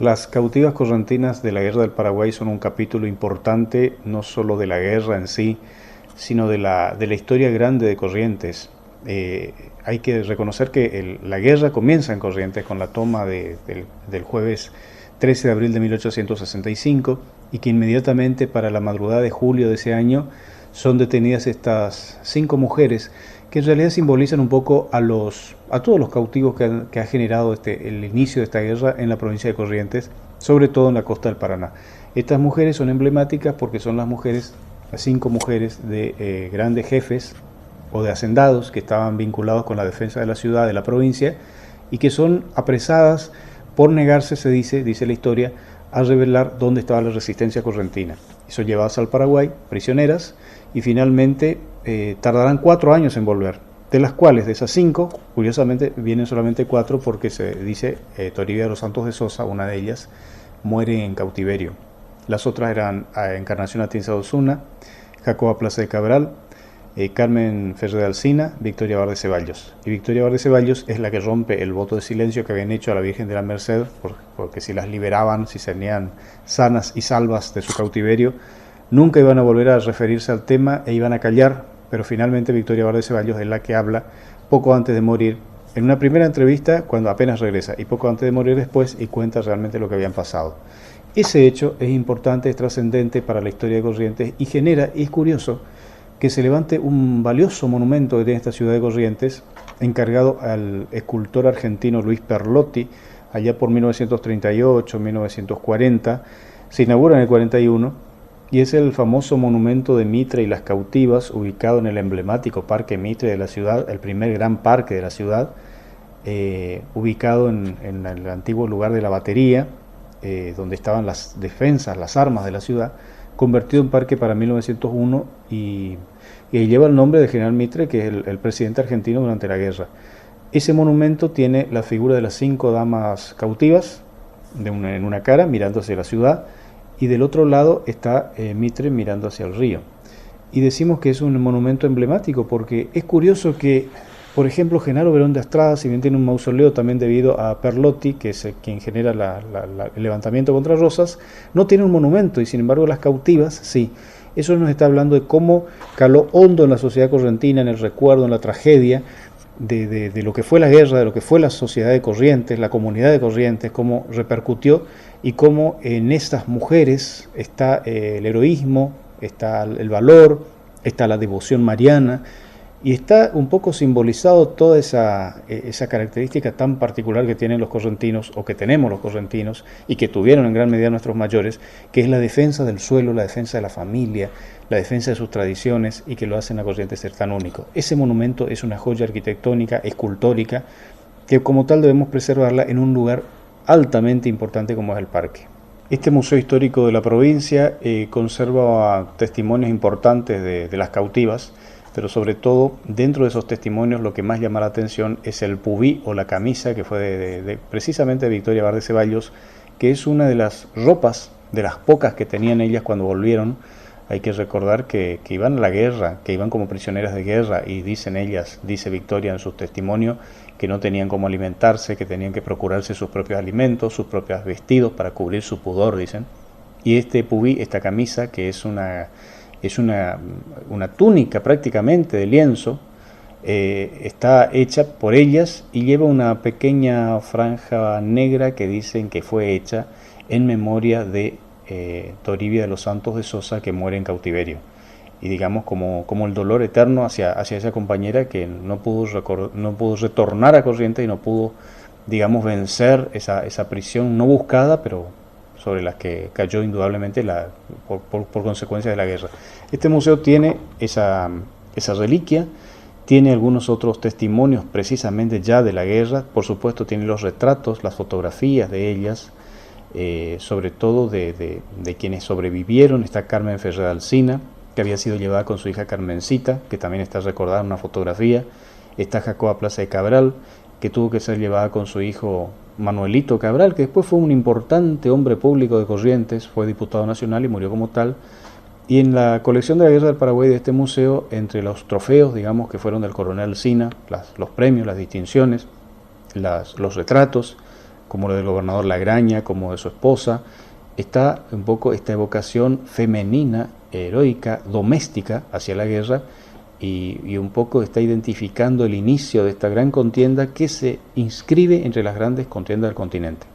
Las cautivas correntinas de la Guerra del Paraguay son un capítulo importante no solo de la guerra en sí, sino de la historia grande de Corrientes. Hay que reconocer que la guerra comienza en Corrientes con la toma del jueves 13 de abril de 1865 y que inmediatamente para la madrugada de julio de ese año son detenidas estas 5 mujeres que en realidad simbolizan un poco a todos los cautivos que ha generado el inicio de esta guerra en la provincia de Corrientes, sobre todo en la costa del Paraná. Estas mujeres son emblemáticas porque son las 5 mujeres de grandes jefes o de hacendados que estaban vinculados con la defensa de la ciudad, de la provincia, y que son apresadas por negarse, dice la historia, a revelar dónde estaba la resistencia correntina. Y son llevadas al Paraguay, prisioneras, y finalmente tardarán 4 años en volver, de las cuales, de esas 5, curiosamente vienen solamente 4 porque se dice Toribia de los Santos de Sosa, una de ellas, muere en cautiverio. Las otras eran Encarnación Atienza Osuna, Jacoba Plaza de Cabral, Carmen Ferrer de Alsina, Victoria Bar de Ceballos. Y Victoria Bar de Ceballos es la que rompe el voto de silencio que habían hecho a la Virgen de la Merced, porque si las liberaban, si serían sanas y salvas de su cautiverio, nunca iban a volver a referirse al tema e iban a callar, pero finalmente Victoria Bar de Ceballos es la que habla poco antes de morir, en una primera entrevista cuando apenas regresa, y poco antes de morir después, y cuenta realmente lo que habían pasado. Ese hecho es importante, es trascendente para la historia de Corrientes y genera, y es curioso, que se levante un valioso monumento que tiene esta ciudad de Corrientes, encargado al escultor argentino Luis Perlotti, allá por 1938, 1940, se inaugura en el 41, y es el famoso monumento de Mitre y las cautivas, ubicado en el emblemático Parque Mitre de la ciudad, el primer gran parque de la ciudad, ubicado en el antiguo lugar de la batería, donde estaban las defensas, las armas de la ciudad, convertido en parque para 1901 y lleva el nombre de General Mitre, que es el presidente argentino durante la guerra. Ese monumento tiene la figura de las 5 damas cautivas en una cara mirando hacia la ciudad, y del otro lado está Mitre mirando hacia el río. Y decimos que es un monumento emblemático porque es curioso que, por ejemplo, Genaro Verón de Astrada, si bien tiene un mausoleo también debido a Perlotti, que es quien genera el levantamiento contra Rosas, no tiene un monumento, y sin embargo las cautivas sí. Eso nos está hablando de cómo caló hondo en la sociedad correntina, en el recuerdo, en la tragedia de lo que fue la guerra, de lo que fue la sociedad de Corrientes, la comunidad de Corrientes, cómo repercutió y cómo en estas mujeres está el heroísmo, está el valor, está la devoción mariana, y está un poco simbolizado toda esa característica tan particular que tienen los correntinos, o que tenemos los correntinos, y que tuvieron en gran medida nuestros mayores, que es la defensa del suelo, la defensa de la familia, la defensa de sus tradiciones, y que lo hacen a Corrientes ser tan único. Ese monumento es una joya arquitectónica, escultórica, que como tal debemos preservarla en un lugar altamente importante como es el parque. Este Museo Histórico de la provincia conserva testimonios importantes de las cautivas, pero sobre todo dentro de esos testimonios lo que más llama la atención es el pubí o la camisa que fue precisamente de Victoria Bar de Ceballos, que es una de las ropas, de las pocas que tenían ellas cuando volvieron. Hay que recordar que iban a la guerra, que iban como prisioneras de guerra, y dicen ellas, dice Victoria en su testimonio, que no tenían cómo alimentarse, que tenían que procurarse sus propios alimentos, sus propios vestidos para cubrir su pudor, dicen. Y este pubí, esta camisa, que es una túnica prácticamente de lienzo, está hecha por ellas y lleva una pequeña franja negra que dicen que fue hecha en memoria de Toribia de los Santos de Sosa, que muere en cautiverio, y digamos como el dolor eterno hacia esa compañera que no pudo retornar a Corrientes y no pudo, digamos, vencer esa prisión no buscada, pero sobre las que cayó indudablemente por consecuencia de la guerra. Este museo tiene esa reliquia, tiene algunos otros testimonios precisamente ya de la guerra, por supuesto tiene los retratos, las fotografías de ellas, sobre todo de quienes sobrevivieron. Está Carmen Ferrer de Alsina, que había sido llevada con su hija Carmencita, que también está recordada en una fotografía. Está Jacoba Plaza de Cabral, que tuvo que ser llevada con su hijo Manuelito Cabral, que después fue un importante hombre público de Corrientes, fue diputado nacional y murió como tal. Y en la colección de la Guerra del Paraguay de este museo, entre los trofeos, digamos, que fueron del coronel Alsina, los premios, las distinciones, los retratos, como lo del gobernador Lagraña, como de su esposa. Está un poco esta evocación femenina, heroica, doméstica hacia la guerra, y un poco está identificando el inicio de esta gran contienda que se inscribe entre las grandes contiendas del continente.